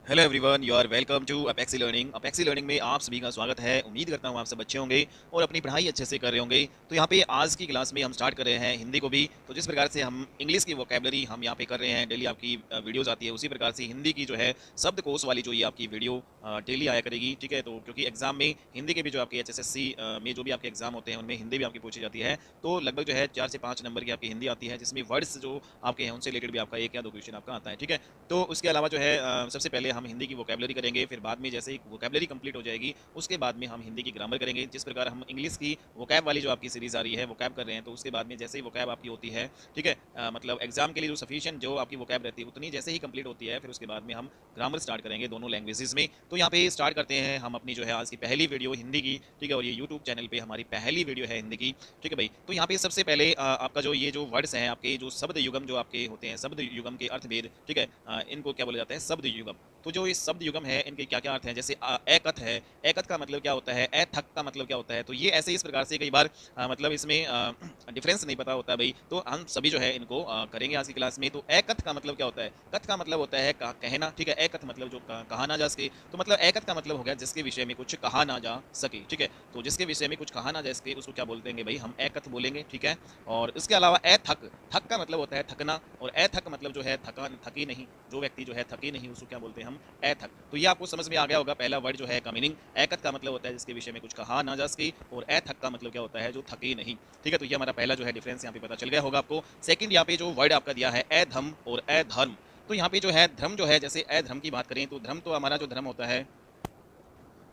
Hello everyone, you are welcome to Apexy learning. Apexy learning में आप सभी का स्वागत है। उम्मीद करता हूँ आप सब अच्छे होंगे और अपनी पढ़ाई अच्छे से कर रहे होंगे। तो यहाँ पे आज की क्लास में हम स्टार्ट कर रहे हैं हिंदी को भी। तो जिस प्रकार से हम इंग्लिश की वोकेबलरी हम यहाँ पे कर रहे हैं, डेली आपकी वीडियोस आती है, उसी प्रकार से हिंदी की जो है शब्दकोश वाली जो ये आपकी वीडियो डेली आया करेगी। ठीक है, तो क्योंकि एग्जाम में हिंदी के भी जो आपके HSSC में जो भी आपके एग्जाम होते हैं उनमें हिंदी भी आपकी पूछी जाती है। तो लगभग जो है 4 से 5 नंबर की आपकी हिंदी आती है, जिसमें वर्ड्स जो आपके हैं उनसे रिलेटेड भी आपका 1 या 2 क्वेश्चन आपका आता है। ठीक है, तो उसके अलावा जो है सबसे पहले हम हिंदी की वोकेबलरी करेंगे, फिर बाद में जैसे ही वोकेबलरी कंप्लीट हो जाएगी उसके बाद में हम हिंदी की ग्रामर करेंगे। जिस प्रकार हम इंग्लिश की वोकैब वाली जो आपकी सीरीज आ रही है वोकैब कर रहे हैं, तो उसके बाद में जैसे ही वोकैब आपकी होती है, ठीक है, मतलब एग्जाम के लिए जो सफिशिएंट जो आपकी वोकैब रहती है उतनी जैसे ही कंप्लीट होती है, फिर उसके बाद में हम ग्रामर स्टार्ट करेंगे दोनों लैंग्वेजेस में। तो यहाँ पे स्टार्ट करते हैं हम अपनी जो है आज की पहली वीडियो हिंदी की। ठीक है, और ये यूट्यूब चैनल पे हमारी पहली वीडियो है हिंदी की। ठीक है भाई, तो यहाँ पे सबसे पहले आपका जो ये जो वर्ड्स हैं आपके जो शब्द युगम जो आपके होते हैं, शब्द युगम के अर्थभेद। ठीक है, इनको क्या बोला जाता है, शब्द युगम। तो जो ये शब्द युगम है इनके क्या क्या अर्थ हैं, जैसे एकथ है, एकथ का मतलब क्या होता है, अथक का मतलब क्या होता है। तो ये ऐसे इस प्रकार से कई बार मतलब इसमें डिफरेंस नहीं पता होता भाई, तो हम सभी जो है इनको करेंगे आज की क्लास में। तो एकथ का मतलब क्या होता है, कथ का मतलब होता है कहना। ठीक है, एकथ मतलब जो कहा ना जा सके, तो मतलब एकथ का मतलब हो गया जिसके विषय में कुछ कहा ना जा सके। ठीक है, तो जिसके विषय में कुछ कहा ना जा सके उसको क्या बोलते हैं भाई, हम एकथ बोलेंगे। ठीक है, और इसके अलावा अथक, थक का मतलब होता है थकना, और अथक मतलब जो है थका थकी नहीं, जो व्यक्ति जो है थकी नहीं उसको क्या बोलते हैं हम, अथक। तो ये आपको समझ में आ गया होगा पहला वर्ड जो है का मीनिंग। एकथ का मतलब होता है जिसके विषय में कुछ कहा ना जा सके, और अथक का मतलब क्या होता है, जो थके नहीं। ठीक है, तो ये हमारा पहला जो है डिफरेंस यहाँ पे पता चल गया होगा आपको। सेकंड यहाँ पे जो वर्ड आपका दिया है अधम और अधर्म। तो यहाँ पे जो है धर्म जो है, जैसे अधर्म की बात करें तो धर्म तो हमारा जो धर्म होता है,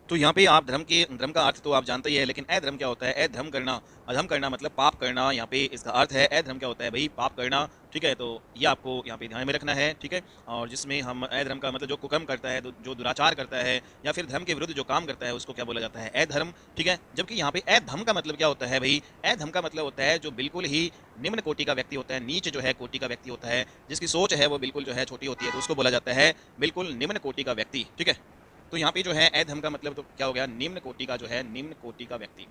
तो यहाँ पे आप धर्म का अर्थ तो आप जानते ही है, लेकिन अधर्म क्या होता है, अधर्म करना, अधम करना मतलब पाप करना। यहाँ पे इसका अर्थ है अधर्म क्या होता है भाई, पाप करना। ठीक है, तो ये आपको यहाँ पे ध्यान में रखना है। ठीक है, और जिसमें हम अधर्म का मतलब जो कुकर्म करता है, जो दुराचार करता है या फिर धर्म के विरुद्ध जो काम करता है उसको क्या बोला जाता है, अधर्म। ठीक है, जबकि यहाँ पे अधम का मतलब क्या होता है भाई, अधम का मतलब होता है जो बिल्कुल ही निम्न कोटि का व्यक्ति होता है, नीच जो है कोटि का व्यक्ति होता है, जिसकी सोच है वो बिल्कुल जो है छोटी होती है, तो उसको बोला जाता है बिल्कुल निम्न कोटि का व्यक्ति। ठीक है, तो यहाँ पे जो है अधम का मतलब तो क्या हो गया, निम्न कोटि का जो है, निम्न कोटि का व्यक्ति,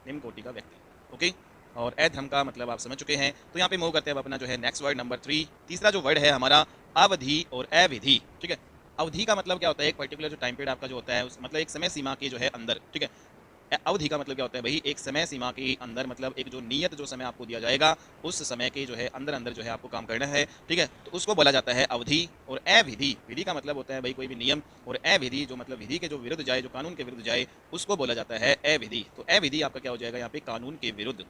निम्न कोटि का व्यक्ति। ओके, और अधम का मतलब आप समझ चुके हैं। तो यहाँ पे मूव करते हैं अब अपना जो है नेक्स्ट वर्ड नंबर 3। तीसरा जो वर्ड है हमारा अवधि और अविधि। ठीक है, अवधि का मतलब क्या होता है, एक पर्टिकुलर जो टाइम पीरियड आपका जो होता है उस मतलब एक समय सीमा के जो है अंदर। ठीक है, अवधि का मतलब क्या होता है भाई, एक समय सीमा के अंदर, मतलब एक जो नियत जो समय आपको दिया जाएगा उस समय के जो है अंदर अंदर जो है आपको काम करना है। ठीक है, तो उसको बोला जाता है अवधि। और अविधि, विधि का मतलब होता है भाई कोई भी नियम, और अविधि जो मतलब विधि के जो विरुद्ध जाए, जो कानून के विरुद्ध जाए, उसको बोला जाता है अविधि। तो अविधि आपका क्या हो जाएगा यहाँ पे, कानून के विरुद्ध।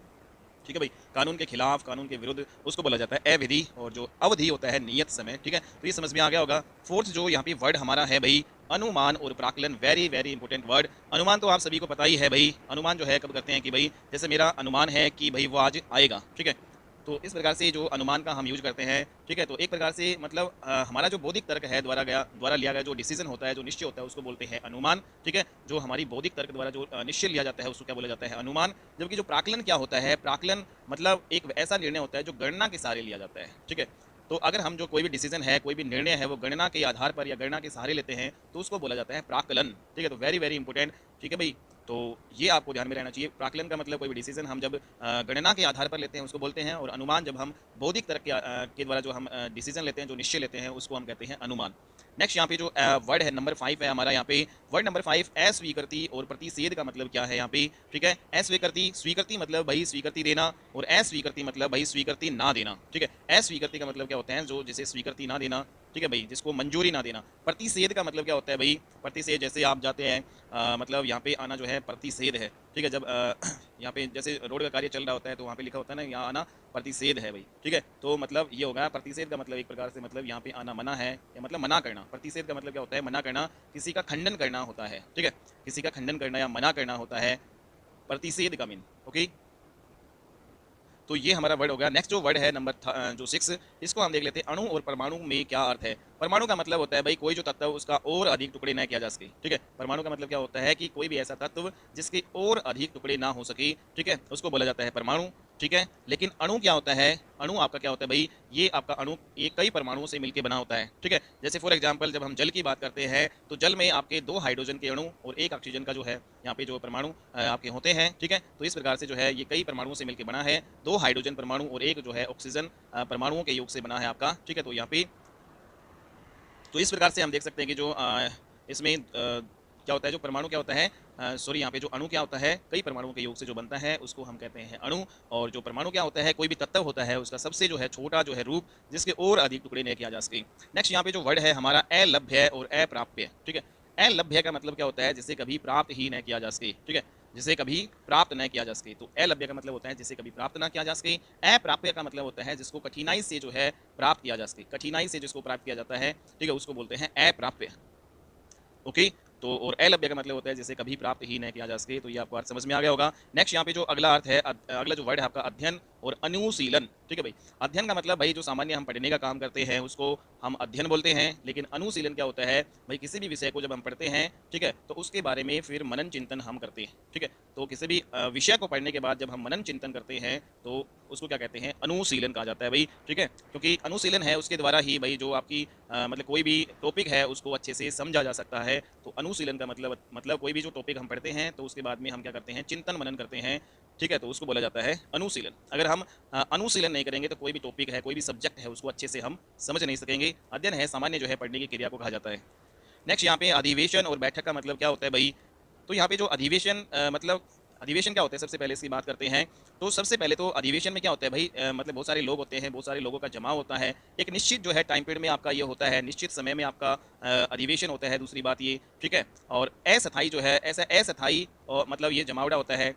ठीक है भाई, कानून के खिलाफ, कानून के विरुद्ध, उसको बोला जाता है अविधि। और जो अवधि होता है नियत समय। ठीक है, तो ये समझ में आ गया होगा। फोर्थ जो यहाँ पे वर्ड हमारा है भाई, अनुमान और प्राकलन। Very very important word. अनुमान तो आप सभी को पता ही है भाई, अनुमान जो है कब करते हैं कि भाई जैसे मेरा अनुमान है कि भाई वो आज आएगा। ठीक है, तो इस प्रकार से जो अनुमान का हम यूज करते हैं। ठीक है, तो एक प्रकार से मतलब हमारा जो बौद्धिक तर्क है द्वारा लिया गया जो डिसीजन होता है, जो निश्चय होता है, उसको बोलते हैं अनुमान। ठीक है, जो हमारी बौद्धिक तर्क द्वारा जो निश्चय लिया जाता है उसको क्या बोला जाता है, अनुमान। जबकि जो प्राकलन क्या होता है, प्राकलन मतलब एक ऐसा निर्णय होता है जो गणना के सहारे लिया जाता है। ठीक है, तो अगर हम जो कोई भी डिसीजन है, कोई भी निर्णय है, वो गणना के आधार पर या गणना के सहारे लेते हैं तो उसको बोला जाता है प्राकलन। ठीक है, तो वेरी वेरी इंपॉर्टेंट। ठीक है भाई, तो ये आपको ध्यान में रहना चाहिए। प्राकलन का मतलब कोई भी डिसीजन हम जब गणना के आधार पर लेते हैं उसको बोलते हैं, और अनुमान जब हम बौद्धिक तर्क के द्वारा जो हम डिसीजन लेते हैं, जो निश्चय लेते हैं, उसको हम कहते हैं अनुमान। नेक्स्ट यहाँ पे जो वर्ड है नंबर 5 है हमारा, यहाँ पे वर्ड नंबर 5 अस्वीकृति और प्रतिषेध का मतलब क्या है यहाँ पे। ठीक है, अस्वीकृति, स्वीकृति मतलब भाई स्वीकृति देना, और अस्वीकृति मतलब भाई स्वीकृति ना देना। ठीक है, अस्वीकृति का मतलब क्या होता है, जो जिसे स्वीकृति ना देना। ठीक है भाई, जिसको मंजूरी ना देना। प्रतिषेध का मतलब क्या होता है भाई, प्रतिषेध जैसे आप जाते हैं मतलब यहाँ पे आना जो है प्रतिषेध है। ठीक है, जब यहाँ पे जैसे रोड का कार्य चल रहा होता है तो वहाँ पे लिखा होता है ना, यहाँ आना प्रतिषेध है भाई। ठीक है, तो मतलब ये होगा प्रतिषेध का मतलब एक प्रकार से मतलब यहाँ पे आना मना है, या मतलब मना करना। प्रतिषेध का मतलब क्या होता है, मना करना, किसी का खंडन करना होता है। ठीक है, किसी का खंडन करना या मना करना होता है प्रतिषेध का मीन। ओके, तो ये हमारा वर्ड हो गया। नेक्स्ट जो वर्ड है नंबर जो 6, इसको हम देख लेते हैं, अणु और परमाणु में क्या अर्थ है। परमाणु का मतलब होता है भाई कोई जो तत्व उसका और अधिक टुकड़े ना किया जा सके। ठीक है, परमाणु का मतलब क्या होता है कि कोई भी ऐसा तत्व जिसके और अधिक टुकड़े ना हो सके। ठीक है, उसको बोला जाता है परमाणु। ठीक है, लेकिन अणु क्या होता है, अणु आपका क्या होता है भाई, ये आपका अणु ये कई परमाणुओं से मिलकर बना होता है। ठीक है, जैसे फॉर एग्जांपल जब हम जल की बात करते हैं तो जल में आपके 2 हाइड्रोजन के अणु और 1 ऑक्सीजन का जो है यहाँ पे जो परमाणु आपके होते हैं। ठीक है, तो इस प्रकार से जो है ये कई परमाणुओं से मिलकर बना है, 2 हाइड्रोजन परमाणु और 1 जो है ऑक्सीजन परमाणुओं के योग से बना है आपका। ठीक है, तो यहाँ पे तो इस प्रकार से हम देख सकते हैं कि जो इसमें क्या होता है, जो परमाणु क्या होता है, सॉरी यहाँ पे जो अणु क्या होता है, कई परमाणुओं के योग से जो बनता है उसको हम कहते हैं अणु। और जो परमाणु क्या होता है, कोई भी तत्व होता है उसका सबसे जो है छोटा जो है रूप, जिसके और अधिक टुकड़े नहीं किया जा सके। नेक्स्ट यहाँ पे जो वर्ड है हमारा अलभ्य और अप्राप्य, ठीक है। अलभ्य का मतलब क्या होता है, जिसे कभी प्राप्त ही न किया जा सके, ठीक है, जिसे कभी प्राप्त न किया जा सके। तो अलभ्य का मतलब होता है जिसे कभी प्राप्त ना किया जा सके। अप्राप्य का मतलब होता है जिसको कठिनाई से जो है प्राप्त किया जा सके, कठिनाई से जिसको प्राप्त किया जाता है, ठीक है, उसको बोलते हैं अप्राप्य। ओके। तो और अलभ्य का मतलब होता है जिसे कभी प्राप्त ही नहीं किया जा सके। तो ये आपको अर्थ समझ में आ गया होगा। नेक्स्ट यहाँ पे जो अगला अर्थ है, अगला जो वर्ड है आपका अध्ययन और अनुशीलन, ठीक है भाई। अध्ययन का मतलब भाई जो सामान्य हम पढ़ने का काम करते हैं उसको हम अध्ययन बोलते हैं, लेकिन अनुशीलन क्या होता है भाई, किसी भी विषय को जब हम पढ़ते हैं, ठीक है, तो उसके बारे में फिर मनन चिंतन हम करते हैं, ठीक है। तो किसी भी विषय को पढ़ने के बाद जब हम मनन चिंतन करते हैं तो उसको क्या कहते हैं, अनुशीलन कहा जाता है भाई, ठीक है। क्योंकि अनुशीलन है उसके द्वारा ही भाई जो आपकी मतलब कोई भी टॉपिक है उसको अच्छे से समझा जा सकता है। तो अनुशीलन का मतलब कोई भी जो टॉपिक हम पढ़ते हैं तो उसके बाद में हम क्या करते हैं, चिंतन मनन करते हैं, ठीक है, तो उसको बोला जाता है अनुशीलन। अगर हम अनुशीलन नहीं करेंगे तो कोई भी टॉपिक है, कोई भी सब्जेक्ट है, उसको अच्छे से हम समझ नहीं सकेंगे। अध्ययन है सामान्य जो है पढ़ने की क्रिया को कहा जाता है। नेक्स्ट यहाँ पे अधिवेशन और बैठक का मतलब क्या होता है भाई। तो यहाँ पे जो अधिवेशन मतलब अधिवेशन क्या होता है, सबसे पहले इसकी बात करते हैं। तो सबसे पहले तो अधिवेशन में क्या होता है भाई, मतलब बहुत सारे लोग होते हैं, बहुत सारे लोगों का जमाव होता है। एक निश्चित जो है टाइम पीरियड में आपका ये होता है, निश्चित समय में आपका अधिवेशन होता है। दूसरी बात ये, ठीक है। और अस्थायी जो है, ऐसा अस्थायी और मतलब ये जमावड़ा होता है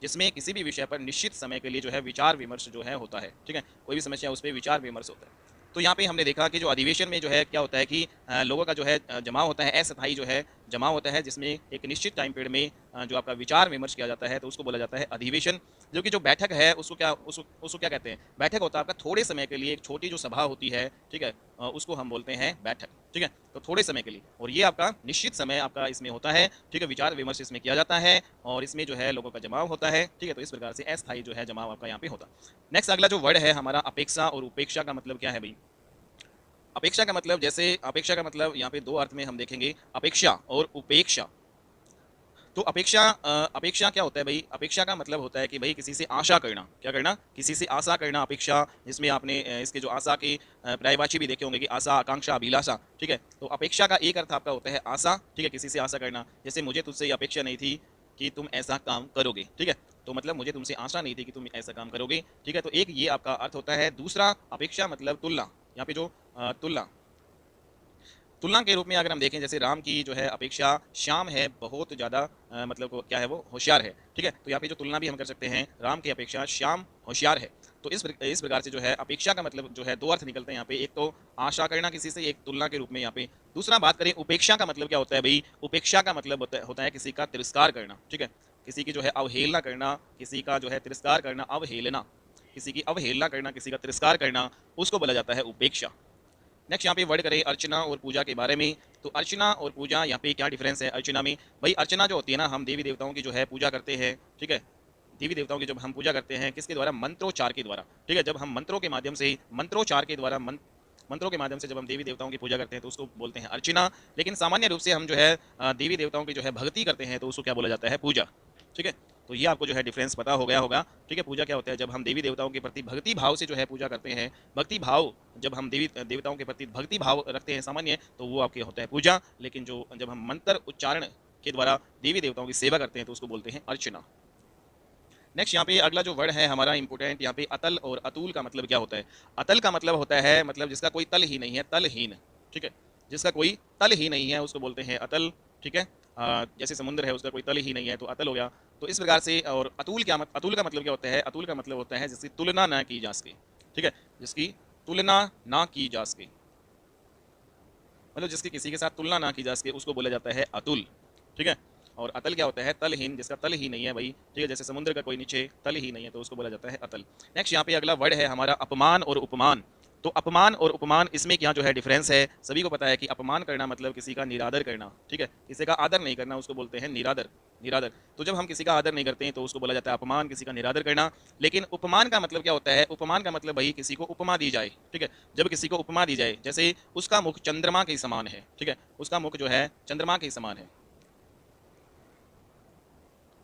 जिसमें किसी भी विषय पर निश्चित समय के लिए जो है विचार विमर्श जो है होता है, ठीक है। कोई भी समस्या उस पर विचार विमर्श होता है। तो यहाँ पे हमने देखा कि जो अधिवेशन में जो है क्या होता है कि लोगों का जो है जमाव होता है, अस्थायी जो है जमाव होता है, जिसमें एक निश्चित टाइम पीरियड में जो आपका विचार विमर्श किया जाता है, तो उसको बोला जाता है अधिवेशन। जो कि जो बैठक है उसको क्या कहते हैं, बैठक होता है आपका थोड़े समय के लिए, एक छोटी जो सभा होती है, ठीक है, उसको हम बोलते हैं बैठक, ठीक है। तो थोड़े समय के लिए, और ये आपका निश्चित समय आपका इसमें होता है, ठीक है, विचार विमर्श इसमें किया जाता है और इसमें जो है लोगों का जमाव होता है, ठीक है। तो इस प्रकार से अस्थायी जो है जमाव आपका यहाँ पे होता है। नेक्स्ट अगला जो वर्ड है हमारा अपेक्षा और उपेक्षा का मतलब क्या है भाई। अपेक्षा का मतलब, जैसे अपेक्षा का मतलब यहाँ पे दो अर्थ में हम देखेंगे, अपेक्षा और उपेक्षा। तो अपेक्षा क्या होता है भाई, अपेक्षा का मतलब होता है कि भाई किसी से आशा करना, क्या करना, किसी से आशा करना, अपेक्षा। जिसमें आपने इसके जो आशा के पर्यायवाची भी देखे होंगे कि आशा, आकांक्षा, अभिलाषा, ठीक है। तो अपेक्षा का एक अर्थ आपका होता है आशा, ठीक है, किसी से आशा करना। जैसे मुझे तुझसे ये अपेक्षा नहीं थी कि तुम ऐसा काम करोगे, ठीक है। तो मतलब मुझे तुमसे आशा नहीं थी कि तुम ऐसा काम करोगे, ठीक है। तो एक ये आपका अर्थ होता है। दूसरा अपेक्षा मतलब तुलना। यहाँ पे जो तुलना, तुलना के रूप में अगर हम देखें, जैसे राम की जो है अपेक्षा श्याम है बहुत ज़्यादा मतलब क्या है, वो होशियार है, ठीक है। तो यहाँ पे जो तुलना भी हम कर सकते हैं, राम की अपेक्षा श्याम होशियार है। तो इस प्रकार से जो है अपेक्षा का मतलब जो है दो अर्थ निकलते हैं यहाँ पे, एक तो आशा करना किसी से, एक तुलना के रूप में यहाँ पे। दूसरा बात करें उपेक्षा का मतलब क्या होता है भाई, उपेक्षा का मतलब होता है किसी का तिरस्कार करना, ठीक है, किसी की जो है अवहेलना करना, किसी का जो है तिरस्कार करना, अवहेलना, किसी की अवहेलना करना, किसी का तिरस्कार करना, उसको बोला जाता है उपेक्षा। नेक्स्ट यहाँ पे वर्ड करें अर्चना और पूजा के बारे में। तो अर्चना और पूजा यहाँ पे क्या डिफरेंस है अर्चना में भाई। अर्चना जो होती है ना, हम देवी देवताओं की जो है पूजा करते हैं, ठीक है। देवी देवताओं की जब हम पूजा करते हैं, किसके द्वारा, मंत्रोच्चार के द्वारा, ठीक है। जब हम मंत्रों के माध्यम से, मंत्रोच्चार के द्वारा, मंत्रों के माध्यम से जब हम देवी देवताओं की पूजा करते हैं तो उसको बोलते हैं अर्चना। लेकिन सामान्य रूप से हम जो है देवी देवताओं की जो है भक्ति करते हैं तो उसको क्या बोला जाता है, पूजा, ठीक है। तो ये आपको जो है डिफरेंस पता हो गया होगा, ठीक है। पूजा क्या होता है, जब हम देवी देवताओं के प्रति भक्ति भाव से जो है पूजा करते हैं, भक्ति भाव, जब हम देवी देवताओं के प्रति भक्ति भाव रखते हैं सामान्य, तो वो आपके होता है पूजा। लेकिन जो जब हम मंत्र उच्चारण के द्वारा देवी देवताओं की सेवा करते हैं तो उसको बोलते हैं अर्चना। नेक्स्ट यहाँ पे अगला जो वर्ड है हमारा इंपोर्टेंट, यहाँ पे अतल और अतुल का मतलब क्या होता है। अतल का मतलब होता है मतलब जिसका कोई तल ही नहीं है, तलहीन, ठीक है, जिसका कोई तल ही नहीं है उसको बोलते हैं अतल, ठीक है। जैसे समुद्र है उसका कोई तल ही नहीं है तो अतल हो गया। तो इस प्रकार से, और अतुल अतुल का मतलब क्या होता है, अतुल का मतलब होता है जिसकी तुलना ना की जा सके, ठीक है, जिसकी तुलना ना की जा सके, मतलब जिसकी किसी के साथ तुलना ना की जा सके उसको बोला जाता है अतुल, ठीक है। और अतल क्या होता है, तलहीन, जिसका तल ही नहीं है भाई, ठीक है, जैसे समुद्र का कोई नीचे तल ही नहीं है तो उसको बोला जाता है अतल। नेक्स्ट यहाँ पे अगला वर्ड है हमारा अपमान और उपमान। तो अपमान और उपमान, इसमें क्या जो है डिफरेंस है, सभी को पता है कि अपमान करना मतलब किसी का निरादर करना, ठीक है, किसी का आदर नहीं करना उसको बोलते हैं निरादर, निरादर। तो जब हम किसी का आदर नहीं करते हैं तो उसको बोला जाता है अपमान, किसी का निरादर करना। लेकिन उपमान का मतलब क्या होता है, उपमान का मतलब भाई किसी को उपमा दी जाए, ठीक है, जब किसी को उपमा दी जाए, जैसे उसका मुख चंद्रमा के समान है, ठीक है, उसका मुख जो है चंद्रमा के समान है।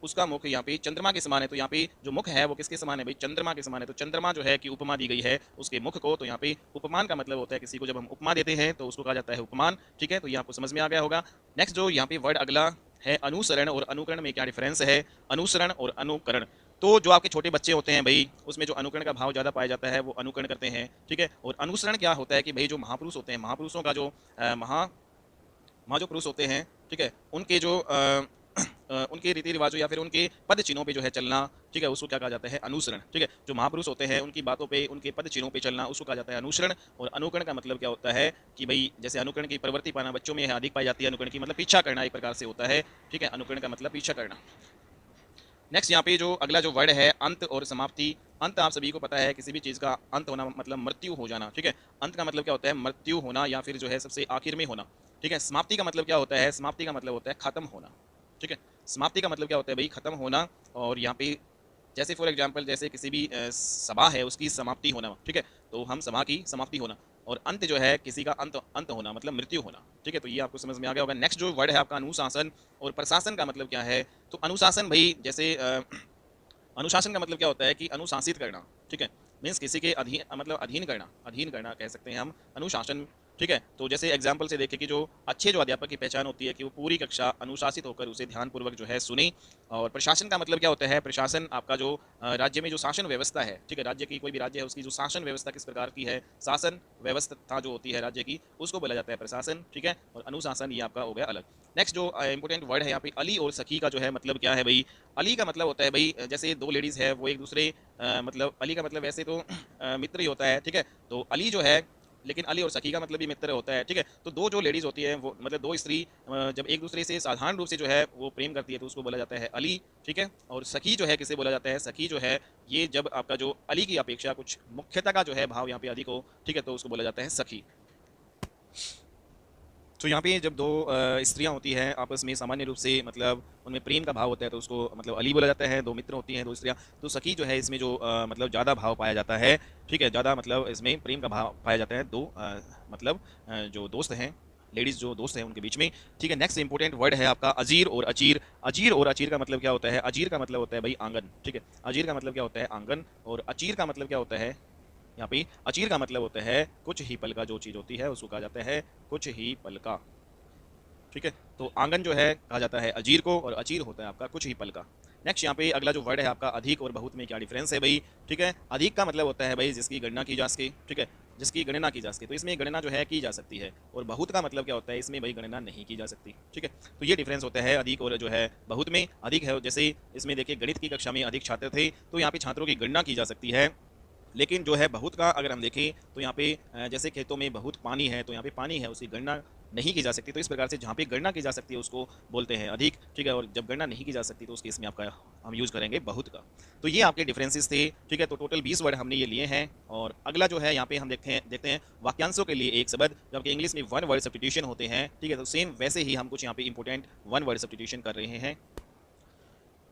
उसका मुख यहाँ पे चंद्रमा के समान है। तो यहाँ पे जो मुख है वो किसके समान है भाई, चंद्रमा के समान है। तो चंद्रमा जो है कि उपमा दी गई है उसके मुख को, तो यहाँ पे उपमान का मतलब होता है किसी को जब हम उपमा देते हैं तो उसको कहा जाता है उपमान। ठीक है, तो ये आपको समझ में आ गया होगा। नेक्स्ट जो यहाँ पे वर्ड अगला है अनुसरण और अनुकरण में क्या डिफरेंस है। अनुसरण और अनुकरण, तो जो आपके छोटे बच्चे होते हैं भाई उसमें जो अनुकरण का भाव ज़्यादा पाया जाता है वो अनुकरण करते हैं। ठीक है, और अनुसरण क्या होता है कि भाई जो महापुरुष होते हैं, महापुरुषों का जो महाजो पुरुष होते हैं, ठीक है, उनके जो उनके रीति रिवाजों या फिर उनके पद चिन्हों पे जो है चलना, ठीक है, उसको क्या कहा जाता है, अनुसरण। ठीक है, जो महापुरुष होते हैं उनकी बातों पे, उनके पद चिन्हों पे चलना, उसको कहा जाता है अनुसरण। और अनुकरण का मतलब क्या होता है कि भाई जैसे अनुकरण की प्रवृत्ति पाना बच्चों में अधिक पाई जाती है, अनुकरण की मतलब पीछा करना एक प्रकार से होता है। ठीक है, अनुकरण का मतलब पीछा करना। नेक्स्ट यहाँ पे जो अगला जो वर्ड है अंत और समाप्ति। अंत आप सभी को पता है किसी भी चीज़ का अंत होना मतलब मृत्यु हो जाना। ठीक है, अंत का मतलब क्या होता है, मृत्यु होना या फिर जो है सबसे आखिर में होना। ठीक है, समाप्ति का मतलब क्या होता है, समाप्ति का मतलब होता है खत्म होना। ठीक है, समाप्ति का मतलब क्या होता है भाई, खत्म होना। और यहाँ पे जैसे फॉर एग्जांपल जैसे किसी भी सभा है उसकी समाप्ति होना। ठीक है, तो हम सभा की समाप्ति होना। और अंत जो है किसी का अंत अंत होना मतलब मृत्यु होना। ठीक है, तो ये आपको समझ में आ गया होगा। नेक्स्ट जो वर्ड है आपका अनुशासन और प्रशासन का मतलब क्या है। तो अनुशासन भाई जैसे अनुशासन का मतलब क्या होता है कि अनुशासित करना। ठीक है, मीन्स किसी के अधीन मतलब अधीन करना, अधीन करना कह सकते हैं हम अनुशासन। ठीक है, तो जैसे एग्जाम्पल से देखें कि जो अच्छे जो अध्यापक की पहचान होती है कि वो पूरी कक्षा अनुशासित होकर उसे ध्यानपूर्वक जो है सुने। और प्रशासन का मतलब क्या होता है, प्रशासन आपका जो राज्य में जो शासन व्यवस्था है। ठीक है, राज्य की कोई भी राज्य है उसकी जो शासन व्यवस्था किस प्रकार की है, शासन व्यवस्था जो होती है राज्य की, उसको बोला जाता है प्रशासन। ठीक है, और अनुशासन ये आपका हो गया अलग। नेक्स्ट जो इंपॉर्टेंट वर्ड है यहाँ पे अली और सखी का जो है मतलब क्या है भाई। अली का मतलब होता है भाई जैसे दो लेडीज़ है वो एक दूसरे मतलब अली का मतलब वैसे तो मित्र ही होता है। ठीक है, तो अली जो है, लेकिन अली और सखी का मतलब भी मित्र होता है। ठीक है, तो दो जो लेडीज़ होती है वो मतलब दो स्त्री जब एक दूसरे से साधारण रूप से जो है वो प्रेम करती है तो उसको बोला जाता है अली। ठीक है, और सखी जो है किसे बोला जाता है, सखी जो है ये जब आपका जो अली की अपेक्षा कुछ मुख्यता का जो है भाव यहाँ पे अधिक हो। ठीक है, तो उसको बोला जाता है सखी। तो यहाँ पे जब दो स्त्रियाँ होती हैं आपस में सामान्य रूप से मतलब उनमें प्रेम का भाव होता है तो उसको मतलब अली बोला जाता है। दो मित्र होती हैं दो स्त्रियाँ, तो सखी जो है इसमें जो मतलब ज़्यादा भाव पाया जाता है। ठीक है, ज़्यादा मतलब इसमें प्रेम का भाव पाया जाता है दो मतलब जो दोस्त हैं, लेडीज़ जो दोस्त हैं उनके बीच में। ठीक है, नेक्स्ट इंपॉर्टेंट वर्ड है आपका अजीर और अचीर। अजीर और अचीर का मतलब क्या होता है, अजीर का मतलब होता है भाई आंगन। ठीक है, अजीर का मतलब क्या होता है आंगन। और अचीर का मतलब क्या होता है, यहाँ पे अचीर का मतलब होता है कुछ ही पल का जो चीज़ होती है उसको कहा जाता है कुछ ही पल का। ठीक है, तो आंगन जो है कहा जाता है अजीर को और अचीर होता है आपका कुछ ही पल का। नेक्स्ट यहाँ पे अगला जो वर्ड है आपका अधिक और बहुत में क्या डिफरेंस है भाई। ठीक है, अधिक का मतलब होता है भाई जिसकी गणना की जा सके। ठीक है, जिसकी गणना की जा सके, तो इसमें गणना जो है की जा सकती है। और बहुत का मतलब क्या होता है, इसमें भाई गणना नहीं की जा सकती। ठीक है, तो ये डिफरेंस होता है अधिक और जो है बहुत में। अधिक है जैसे इसमें देखिए गणित की कक्षा में अधिक छात्र थे तो यहाँ पे छात्रों की गणना की जा सकती है। लेकिन जो है बहुत का अगर हम देखें तो यहाँ पे जैसे खेतों में बहुत पानी है तो यहाँ पे पानी है उसकी गणना नहीं की जा सकती। तो इस प्रकार से जहाँ पे गणना की जा सकती है उसको बोलते हैं अधिक। ठीक है, और जब गणना नहीं की जा सकती तो उस केस में आपका हम यूज़ करेंगे बहुत का। तो ये आपके डिफरेंसेस थे। ठीक है, तो टोटल 20 वर्ड हमने ये लिए हैं। और अगला जो है यहाँ पे हम देखते हैं वाक्यांशों के लिए एक शब्द, जबकि इंग्लिश में वन वर्ड सब्स्टिट्यूशन होते हैं। ठीक है, तो सेम वैसे ही हम कुछ यहाँ पे इंपॉर्टेंट वन वर्ड सब्स्टिट्यूशन कर रहे हैं।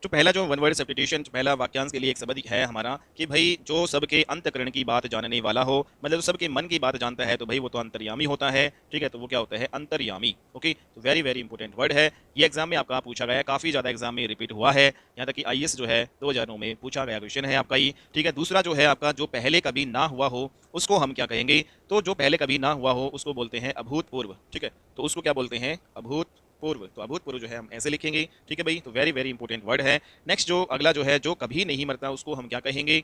तो पहला जो वन वर्ड सब्स्टिट्यूशन पहला वाक्यांश के लिए एक शब्द है हमारा कि भाई जो सबके अंतःकरण की बात जानने वाला हो, मतलब जो सबके मन की बात जानता है तो भाई वो तो अंतर्यामी होता है। ठीक है, तो वो क्या होता है, अंतर्यामी। ओके, तो वेरी वेरी इंपॉर्टेंट वर्ड है। ये एग्जाम में आपका पूछा गया है, काफ़ी ज़्यादा एग्जाम में रिपीट हुआ है। यहाँ तक कि आईएएस जो है 2009 में पूछा गया क्वेश्चन है आपका ये। ठीक है, दूसरा जो है आपका जो पहले कभी ना हुआ हो उसको हम क्या कहेंगे, तो जो पहले कभी ना हुआ हो उसको बोलते हैं अभूतपूर्व। ठीक है, तो उसको क्या बोलते हैं, अभूतपूर्व। तो अभूतपूर्व जो है हम ऐसे लिखेंगे। ठीक है भाई, तो वेरी वेरी इंपॉर्टेंट वर्ड है। नेक्स्ट जो अगला जो है जो कभी नहीं मरता उसको हम क्या कहेंगे।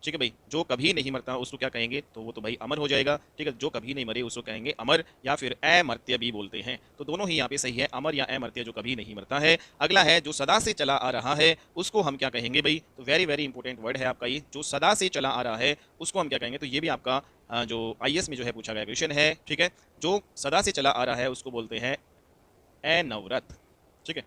ठीक है भाई, जो कभी नहीं मरता उसको क्या कहेंगे, तो वो तो भाई अमर हो जाएगा। ठीक है, जो कभी नहीं मरे उसको कहेंगे अमर या फिर अमर्त्य भी बोलते हैं। तो दोनों ही यहाँ पे सही है, अमर या अमर्त्य, जो कभी नहीं मरता है। अगला है जो सदा से चला आ रहा है उसको हम क्या कहेंगे भाई, तो वेरी वेरी इंपॉर्टेंट वर्ड है आपका ये, जो सदा से चला आ रहा है उसको हम क्या कहेंगे। तो ये भी आपका जो आईएएस में जो है पूछा गया क्वेश्चन है। ठीक है, जो सदा से चला आ रहा है उसको बोलते हैं अनवरत। ठीक है,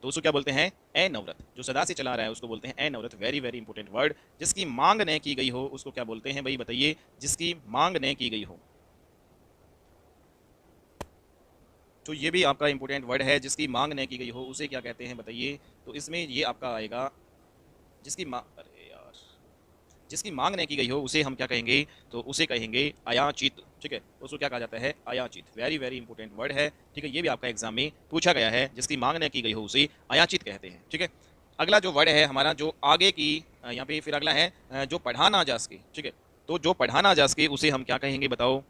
तो उसको क्या बोलते हैं, अनवरत। जो सदा से चला रहा है उसको बोलते हैं अनवरत। Very very important word. जिसकी मांग न की गई हो उसको क्या बोलते हैं भाई, बताइए, जिसकी मांग न की गई हो। तो ये भी आपका इंपॉर्टेंट वर्ड है, जिसकी मांग न की गई हो उसे क्या कहते हैं बताइए। तो इसमें ये आपका आएगा जिसकी मांग, अरे यार, जिसकी मांग नहीं की गई हो उसे हम क्या कहेंगे, तो उसे कहेंगे अयाचित। ठीक है, उसको क्या कहा जाता है, अयाचित। वेरी वेरी इंपॉर्टेंट वर्ड है। ठीक है, ये भी आपका एग्जाम में पूछा गया है, जिसकी मांग नहीं की गई हो उसे अयाचित कहते हैं। ठीक है, अगला जो वर्ड है हमारा जो आगे की यहाँ पे फिर अगला है जो पढ़ा ना जा सके, ठीक है। तो जो पढ़ा ना जा सके उसे हम क्या कहेंगे बताओ?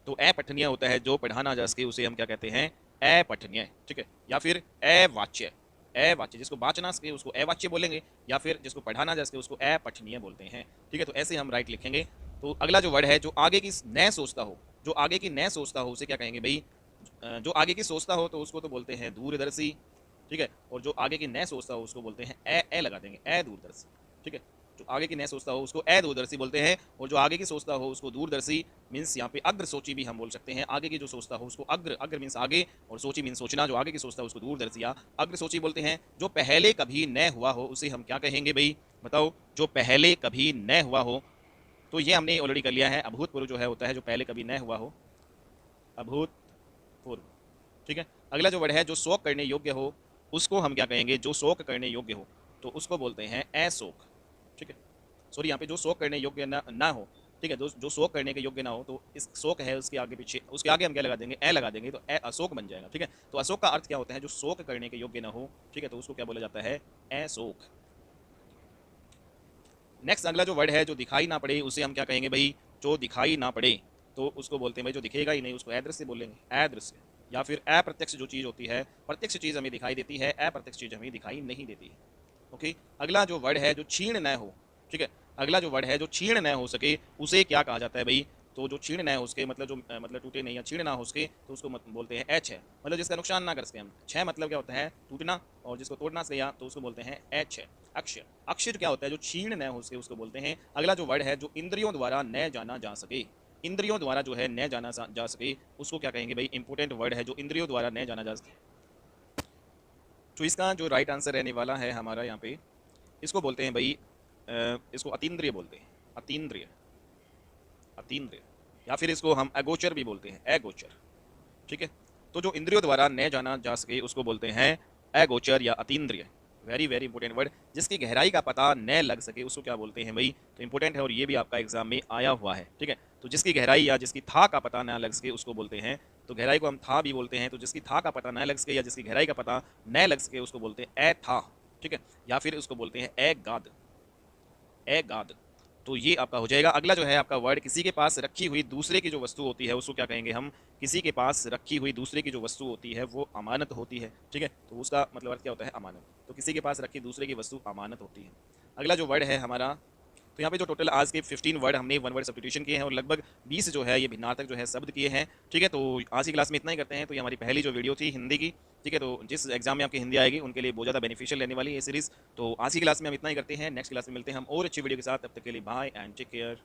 तो अपठनीय होता है, जो पढ़ा ना जा सके उसे हम क्या कहते हैं? अपठनीय, ठीक है। या फिर अवाच्य, अवाच्य जिसको बाच ना सके उसको अवाच्य बोलेंगे, या फिर जिसको पढ़ा ना जा सके उसको अपठनीय बोलते हैं, ठीक है। तो ऐसे हम राइट लिखेंगे। तो अगला जो वर्ड है जो आगे की न सोचता हो, जो आगे की न सोचता हो उसे क्या कहेंगे भाई? जो आगे की सोचता हो तो उसको तो बोलते हैं दूरदर्शी, ठीक है। और जो आगे की न सोचता हो उसको बोलते हैं ए लगा देंगे, अदूरदर्शी, ठीक है। जो आगे की न सोचता हो उसको अदूरदर्शी बोलते हैं, और जो आगे की सोचता हो उसको दूरदर्शी मीन्स यहाँ पे अग्र सोची भी हम बोल सकते हैं। आगे की जो सोचता हो उसको अग्र, अग्र मीन्स आगे, और सोची मीन्स सोचना। जो आगे की सोचता हो उसको दूरदर्शी या अग्र सोची बोलते हैं। जो पहले कभी न हुआ हो उसे हम क्या कहेंगे भाई बताओ? जो पहले कभी न हुआ हो, तो ये हमने ऑलरेडी कर लिया है। अभूतपूर्व जो है होता है जो पहले कभी न हुआ हो, अभूतपूर्व, ठीक है। अगला जो वर्ड है जो शोक करने योग्य हो उसको हम क्या कहेंगे? जो शोक करने योग्य हो तो उसको बोलते हैं अशोक, ठीक है। सॉरी, यहाँ पे जो शोक करने योग्य ना हो, ठीक है। जो शोक करने के योग्य ना हो तो इस शोक है उसके आगे पीछे, उसके आगे हम क्या लगा देंगे? ए लगा देंगे, तो ए अशोक बन जाएगा, ठीक है। तो अशोक का अर्थ क्या होता है? जो शोक करने के योग्य ना हो, ठीक है। तो उसको क्या बोला जाता है? अशोक। नेक्स्ट अगला जो वर्ड है जो दिखाई ना पड़े उसे हम क्या कहेंगे भाई? जो दिखाई ना पड़े तो उसको बोलते हैं भाई जो दिखेगा ही नहीं उसको अदृश्य बोलेंगे, अदृश्य। या फिर अप्रत्यक्ष जो चीज़ होती है, प्रत्यक्ष चीज़ हमें दिखाई देती है, अप्रत्यक्ष चीज़ हमें दिखाई नहीं देती है, ओके। अगला जो वर्ड है जो क्षीण न हो, ठीक है। अगला जो वर्ड है जो क्षीण न हो सके उसे क्या कहा जाता है भाई? तो जो क्षीण न हो सके मतलब जो मतलब टूटे नहीं या क्षीण ना हो सके तो उसको बोलते हैं एच है, मतलब जिसका नुकसान ना कर सके हम। छह मतलब क्या होता है? टूटना, और जिसको तोड़ना सके या तो उसको बोलते हैं एच है, अक्षय। अक्षर क्या होता है? जो क्षीण न हो सके उसको बोलते हैं। अगला जो वर्ड है जो इंद्रियों द्वारा न जाना जा सके, इंद्रियों द्वारा जो है न जाना जा सके उसको क्या कहेंगे भाई? इंपोर्टेंट वर्ड है जो इंद्रियों द्वारा न जाना जा सके। तो इसका जो राइट आंसर रहने वाला है हमारा यहाँ पे, इसको बोलते हैं भाई इसको अतीन्द्रिय बोलते हैं, अतीन्द्रिय, अतीन्द्रिय। या फिर इसको हम अगोचर भी बोलते हैं, अगोचर, ठीक है। तो जो इंद्रियों द्वारा न जाना जा सके उसको बोलते हैं अगोचर या अतीन्द्रिय। Very very important word. जिसकी गहराई का पता न लग सके उसको क्या बोलते हैं भाई? तो इंपॉर्टेंट है और ये भी आपका एग्जाम में आया हुआ है, ठीक है। तो जिसकी गहराई या जिसकी था का पता न लग सके उसको बोलते हैं, तो गहराई को हम था भी बोलते हैं। तो जिसकी था का पता न लग सके या जिसकी गहराई का पता न लग सके उसको बोलते हैं अथा, ठीक है। या फिर उसको बोलते हैं अगाध, अगाध। तो ये आपका हो जाएगा। अगला जो है आपका वर्ड किसी के पास रखी हुई दूसरे की जो वस्तु होती है उसको क्या कहेंगे हम? किसी के पास रखी हुई दूसरे की जो वस्तु होती है वो अमानत होती है, ठीक है। तो उसका मतलब अर्थ क्या होता है? अमानत। तो किसी के पास रखी दूसरे की वस्तु अमानत होती है। अगला जो वर्ड है हमारा, तो यहाँ पे जो टोटल आज के 15 वर्ड हमने वन वर्ड सब्स्टिट्यूशन किए हैं और लगभग 20 जो है ये भिन्नार्थक जो है शब्द किए हैं, ठीक है। तो आज की क्लास में इतना ही करते हैं। तो ये हमारी पहली जो वीडियो थी हिंदी की, ठीक है। तो जिस एग्जाम में आपकी हिंदी आएगी उनके लिए बहुत ज़्यादा बेनिफिशियल रहने वाली है ये सीरीज़। तो आज की क्लास में हम इतना ही करते हैं, नेक्स्ट क्लास में मिलते हैं हम और अच्छी वीडियो के साथ। तब तक के लिए बाय एंड टेक केयर।